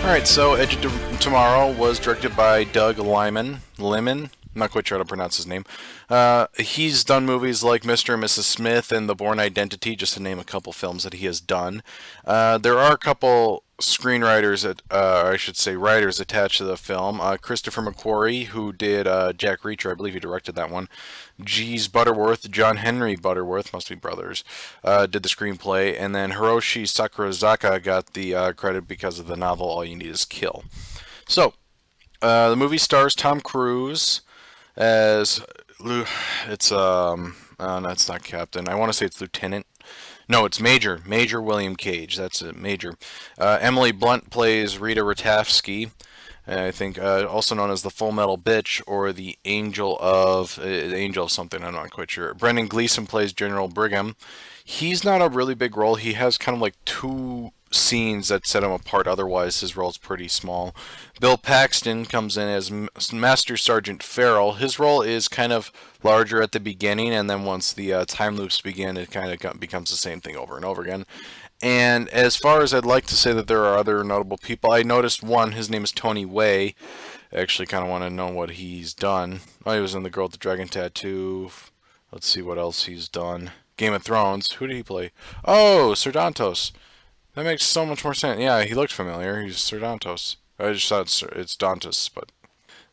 Alright, so Edge of Tomorrow was directed by Doug Liman. Liman? I'm not quite sure how to pronounce his name. He's done movies like Mr. and Mrs. Smith and The Bourne Identity, just to name a couple films that he has done. There are a couple screenwriters, I should say writers attached to the film. Christopher McQuarrie, who did Jack Reacher, I believe he directed that one. G's Butterworth, John Henry Butterworth, must be brothers, did the screenplay. And then Hiroshi Sakurazaka got the credit because of the novel All You Need Is Kill. So, the movie stars Tom Cruise as it's no, it's not Captain. I want to say it's Lieutenant. No, it's Major William Cage. That's it, Major. Emily Blunt plays Rita Ratafsky. I think also known as the Full Metal Bitch or the Angel of something. I'm not quite sure. Brendan Gleeson plays General Brigham. He's not a really big role. He has kind of like two scenes that set him apart. Otherwise, his role's pretty small. Bill Paxton comes in as Master Sergeant Farrell. His role is kind of larger at the beginning, and then once the time loops begin, it kind of becomes the same thing over and over again. And as far as I'd like to say that there are other notable people, I noticed one. His name is Tony Way. I actually kind of want to know what he's done. Oh, he was in The Girl with the Dragon Tattoo. Let's see what else he's done. Game of Thrones. Who did he play? Oh, Ser Dantos. That makes so much more sense. Yeah, he looked familiar. He's Ser Dantos. I just thought it's Dantos, but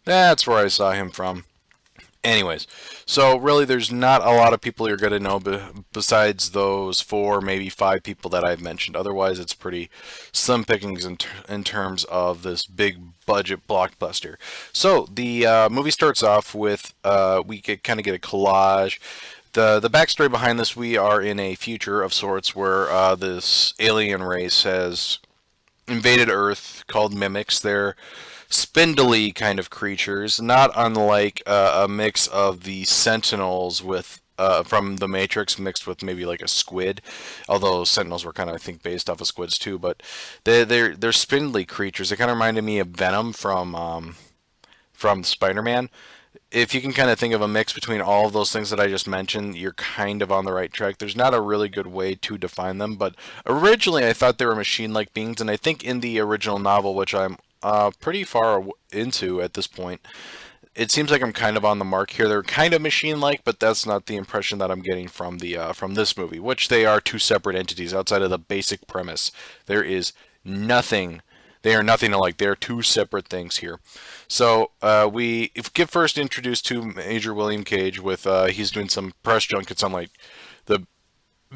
that's where I saw him from. Anyways, so really there's not a lot of people you're going to know besides those four, maybe five people that I've mentioned. Otherwise, it's pretty slim pickings in terms of this big budget blockbuster. So the movie starts off with we kind of get a collage. The backstory behind this, we are in a future of sorts where this alien race has invaded Earth called mimics. They're spindly kind of creatures, not unlike a mix of the Sentinels with from the Matrix mixed with maybe like a squid, although Sentinels were kind of I think based off of squids too. But they're spindly creatures. They kind of reminded me of Venom from Spider-Man. If you can kind of think of a mix between all of those things that I just mentioned, you're kind of on the right track. There's not a really good way to define them, but originally I thought they were machine-like beings, and I think in the original novel, which I'm pretty far into at this point, it seems like I'm kind of on the mark here. They're kind of machine-like, but that's not the impression that I'm getting from this movie, which they are two separate entities outside of the basic premise. There is nothing. They are nothing alike. They are two separate things here. So we get first introduced to Major William Cage with he's doing some press junkets on like the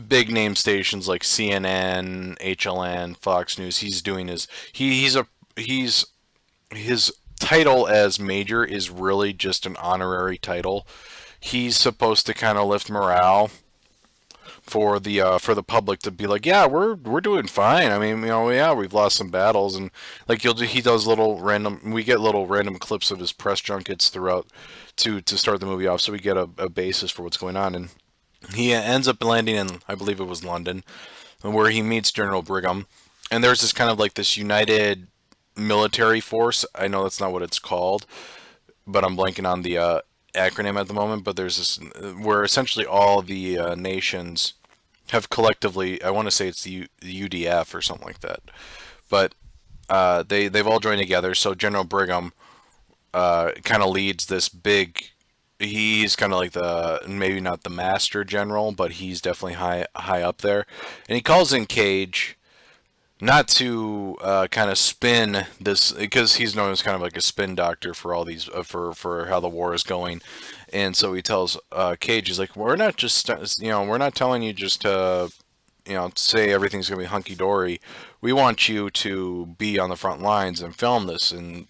big name stations like CNN, HLN, Fox News. He's doing he's his title as Major is really just an honorary title. He's supposed to kind of lift morale for the public to be like, yeah, we're doing fine. I mean, yeah, we've lost some battles, and like he does little random. We get little random clips of his press junkets throughout to start the movie off, so we get a basis for what's going on, and he ends up landing in, I believe it was London, where he meets General Brigham, and there's this kind of like this united military force. I know that's not what it's called, but I'm blanking on the acronym at the moment. But there's this where essentially all the nations have collectively, I want to say it's the UDF or something like that, but they've all joined together. So General Brigham kind of leads this big. He's kind of like the maybe not the master general, but he's definitely high up there, and he calls in Cage not to kind of spin this because he's known as kind of like a spin doctor for all these for how the war is going, and so he tells Cage, he's like, we're not just we're not telling you just to say everything's gonna be hunky dory. We want you to be on the front lines and film this. And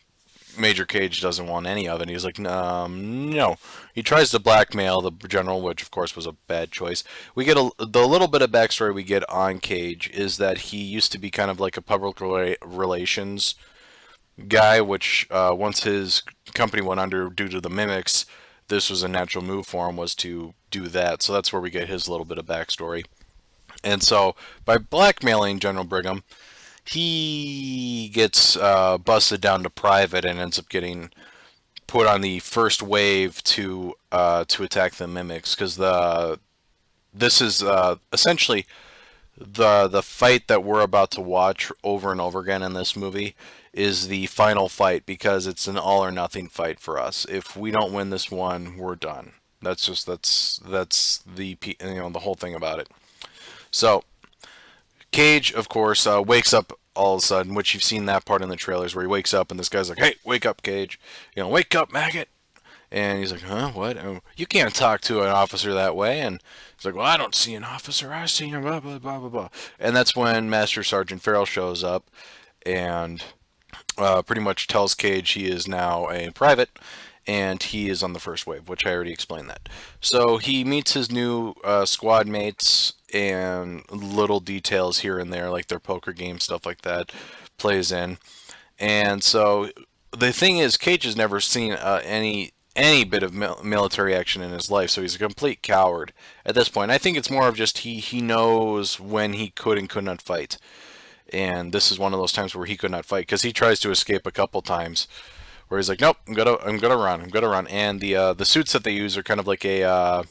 Major Cage doesn't want any of it. He's like, no. He tries to blackmail the general, which of course was a bad choice. We get the little bit of backstory we get on Cage is that he used to be kind of like a public relations guy, which once his company went under due to the mimics, this was a natural move for him was to do that. So that's where we get his little bit of backstory. And so by blackmailing General Brigham, he gets busted down to private and ends up getting put on the first wave to attack the mimics because this is essentially The fight that we're about to watch over and over again in this movie is the final fight because it's an all or nothing fight for us. If we don't win this one, we're done. That's the the whole thing about it. So Cage, of course, wakes up all of a sudden, which you've seen that part in the trailers where he wakes up and this guy's like, "Hey, wake up, Cage! Wake up, maggot!" And he's like, "Huh? What? You can't talk to an officer that way." And he's like, "Well, I don't see an officer. I see him." Blah blah blah blah blah. And that's when Master Sergeant Farrell shows up and pretty much tells Cage he is now a private and he is on the first wave, which I already explained that. So he meets his new squad mates and little details here and there, like their poker game, stuff like that, plays in. And so the thing is, Cage has never seen any bit of military action in his life, so he's a complete coward at this point. I think it's more of just he knows when he could and could not fight, and this is one of those times where he could not fight because he tries to escape a couple times, where he's like, "Nope, I'm gonna run," and the suits that they use are kind of like a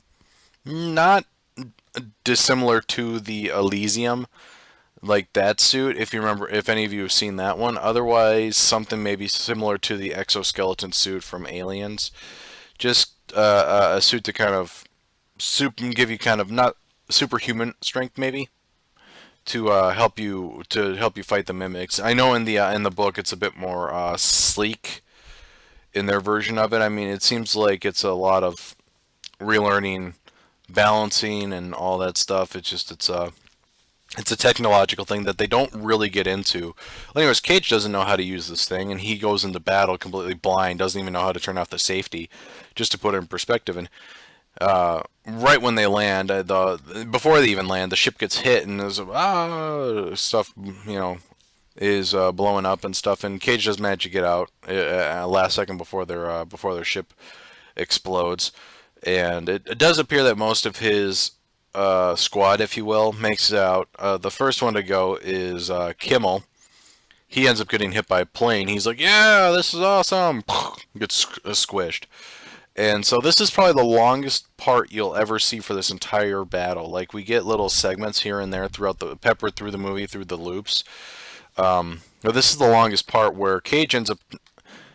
not dissimilar to the Elysium, like that suit, if you remember, if any of you have seen that one. Otherwise, something maybe similar to the exoskeleton suit from Aliens. Just a suit to kind of give you kind of not superhuman strength, maybe to help you fight the mimics. I know in the book it's a bit more sleek in their version of it. I mean, it seems like it's a lot of relearning balancing and all that stuff. It's a technological thing that they don't really get into. Anyways, Cage doesn't know how to use this thing, and he goes into battle completely blind, doesn't even know how to turn off the safety, just to put it in perspective. And right when they land, before they even land, the ship gets hit, and there's stuff, is blowing up and stuff. And Cage does manage to get out last second before their ship explodes. And it does appear that most of his squad, if you will, makes it out. The first one to go is Kimmel. He ends up getting hit by a plane. He's like, "Yeah, this is awesome." Gets squished. And so this is probably the longest part you'll ever see for this entire battle. Like, we get little segments here and there peppered through the movie, through the loops. But this is the longest part where Cage ends up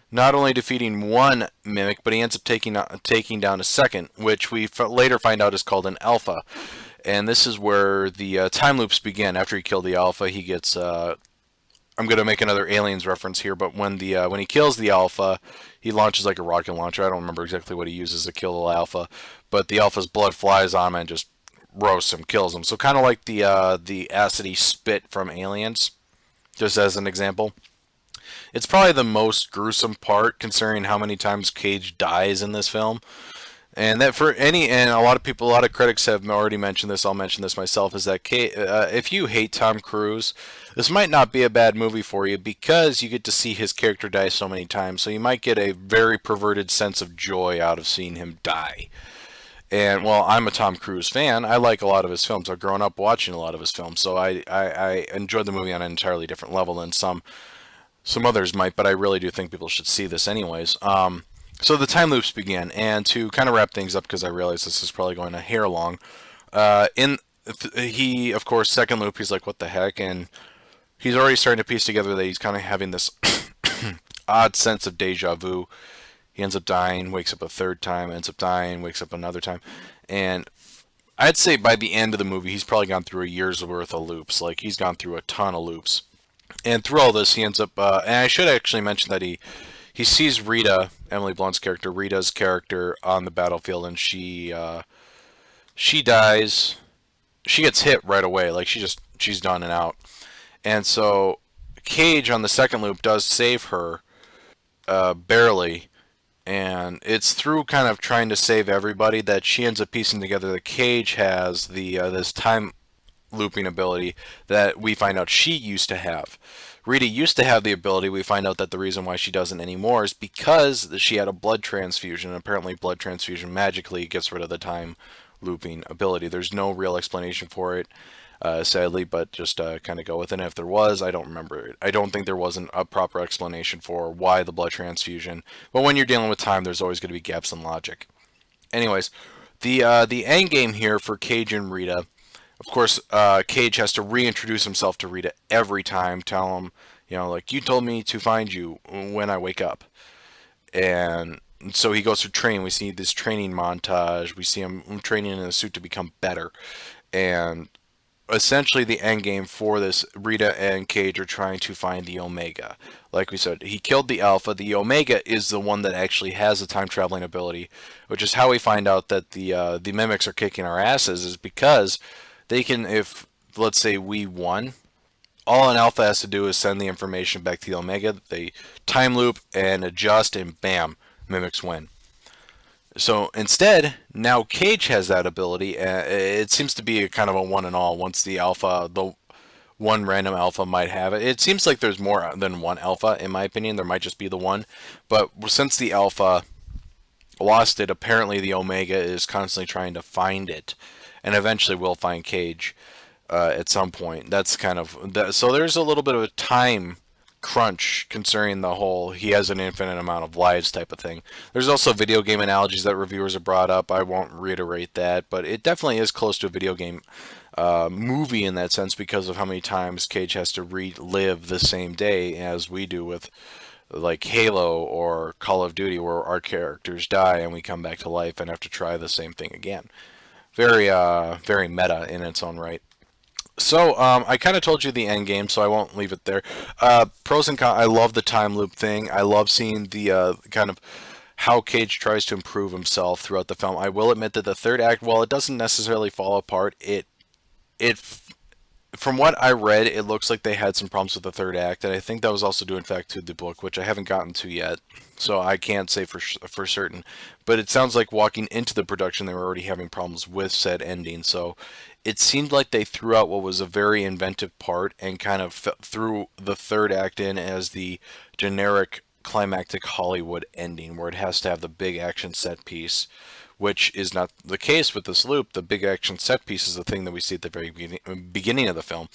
not only defeating one mimic, but he ends up taking down a second, which we later find out is called an alpha. And this is where the time loops begin. After he killed the alpha, he gets I'm gonna make another Aliens reference here, but when he kills the alpha, he launches like a rocket launcher. I don't remember exactly what he uses to kill the alpha, but the alpha's blood flies on him and just roasts him, kills him. So kind of like the acidy spit from Aliens, just as an example. It's probably the most gruesome part, considering how many times Cage dies in this film. And that and a lot of critics have already mentioned this. I'll mention this myself: is that if you hate Tom Cruise, this might not be a bad movie for you because you get to see his character die so many times. So you might get a very perverted sense of joy out of seeing him die. And well, I'm a Tom Cruise fan. I like a lot of his films. I've grown up watching a lot of his films, so I enjoyed the movie on an entirely different level than some others might. But I really do think people should see this anyways. So the time loops begin, and to kind of wrap things up, because I realize this is probably going a hair long. He, of course, second loop, he's like, "What the heck?" And he's already starting to piece together that he's kind of having this odd sense of deja vu. He ends up dying, wakes up a third time, ends up dying, wakes up another time, and I'd say by the end of the movie, he's probably gone through a year's worth of loops. Like, he's gone through a ton of loops, and through all this, he ends up. And I should actually mention that he sees Rita, Emily Blunt's character, Rita's character, on the battlefield, and she dies. She gets hit right away, like she's done and out. And so Cage on the second loop does save her, barely, and it's through kind of trying to save everybody that she ends up piecing together that Cage has this time looping ability that we find out she used to have. Rita used to have the ability. We find out that the reason why she doesn't anymore is because she had a blood transfusion. And apparently, blood transfusion magically gets rid of the time looping ability. There's no real explanation for it, sadly, but just kind of go with it. And if there was, I don't remember it. I don't think there wasn't a proper explanation for why the blood transfusion. But when you're dealing with time, there's always going to be gaps in logic. Anyways, the end game here for Cage and Rita Of course, Cage has to reintroduce himself to Rita every time, tell him, like, you told me to find you when I wake up. And so he goes through training. We see this training montage. We see him training in a suit to become better. And essentially the end game for this, Rita and Cage are trying to find the Omega. Like we said, he killed the Alpha. The Omega is the one that actually has a time traveling ability, which is how we find out that the mimics are kicking our asses. Is because they can, if let's say we won, all an Alpha has to do is send the information back to the Omega. They time loop and adjust, and bam, mimics win. So instead, now Cage has that ability. It seems to be a kind of a one and all. Once the Alpha, the one random Alpha might have it. It seems like there's more than one Alpha, in my opinion. There might just be the one. But since the Alpha lost it, apparently the Omega is constantly trying to find it, and eventually will find Cage at some point. That's kind of so. There's a little bit of a time crunch concerning the whole he has an infinite amount of lives type of thing. There's also video game analogies that reviewers have brought up. I won't reiterate that, but it definitely is close to a video game movie in that sense because of how many times Cage has to relive the same day as we do with like Halo or Call of Duty, where our characters die and we come back to life and have to try the same thing again. Very very meta in its own right. So, I kind of told you the end game, so I won't leave it there. Pros and cons. I love the time loop thing. I love seeing the kind of how Cage tries to improve himself throughout the film. I will admit that the third act, while it doesn't necessarily fall apart, it from what I read, it looks like they had some problems with the third act, and I think that was also due in fact to the book, which I haven't gotten to yet, so I can't say for certain. But it sounds like walking into the production, they were already having problems with said ending. So it seemed like they threw out what was a very inventive part and kind of threw the third act in as the generic climactic Hollywood ending, where it has to have the big action set piece, which is not the case with this loop. The big action set piece is the thing that we see at the very beginning of the film.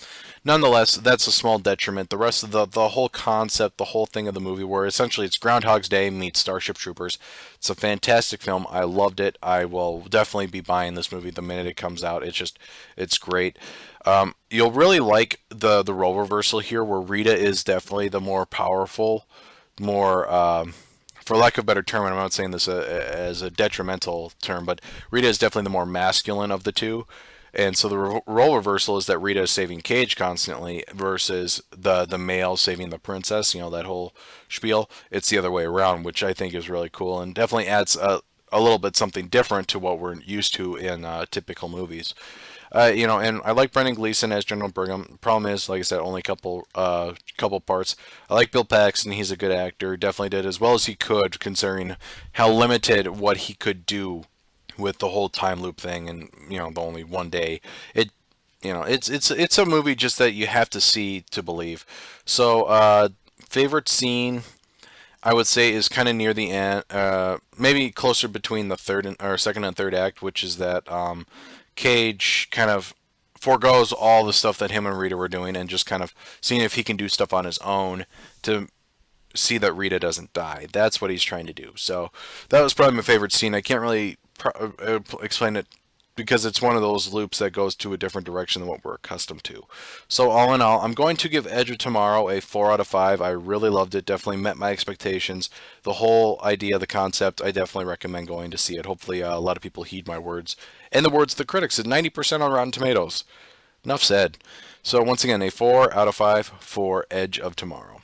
Nonetheless, that's a small detriment. The rest of the whole concept, the whole thing of the movie, where essentially it's Groundhog's Day meets Starship Troopers. It's a fantastic film. I loved it. I will definitely be buying this movie the minute it comes out. It's great. You'll really like the role reversal here, where Rita is definitely the more powerful, more for lack of a better term, and I'm not saying this as a detrimental term, but Rita is definitely the more masculine of the two. And so the role reversal is that Rita is saving Cage constantly versus the male saving the princess, that whole spiel. It's the other way around, which I think is really cool and definitely adds a little bit something different to what we're used to in typical movies. And I like Brendan Gleeson as General Brigham. Problem is, like I said, only a couple parts. I like Bill Paxton. He's a good actor. Definitely did as well as he could, considering how limited what he could do with the whole time loop thing, and the only one day. It's a movie just that you have to see to believe. So, favorite scene, I would say, is kind of near the end, maybe closer between the second and third act, which is that Cage kind of foregoes all the stuff that him and Rita were doing and just kind of seeing if he can do stuff on his own to see that Rita doesn't die. That's what he's trying to do. So that was probably my favorite scene. I can't really explain it because it's one of those loops that goes to a different direction than what we're accustomed to. So all in all, I'm going to give Edge of Tomorrow a 4 out of 5. I really loved it. Definitely met my expectations. The whole idea, the concept, I definitely recommend going to see it. Hopefully a lot of people heed my words. And the words of the critics at 90% on Rotten Tomatoes. Enough said. So once again, a 4 out of 5 for Edge of Tomorrow.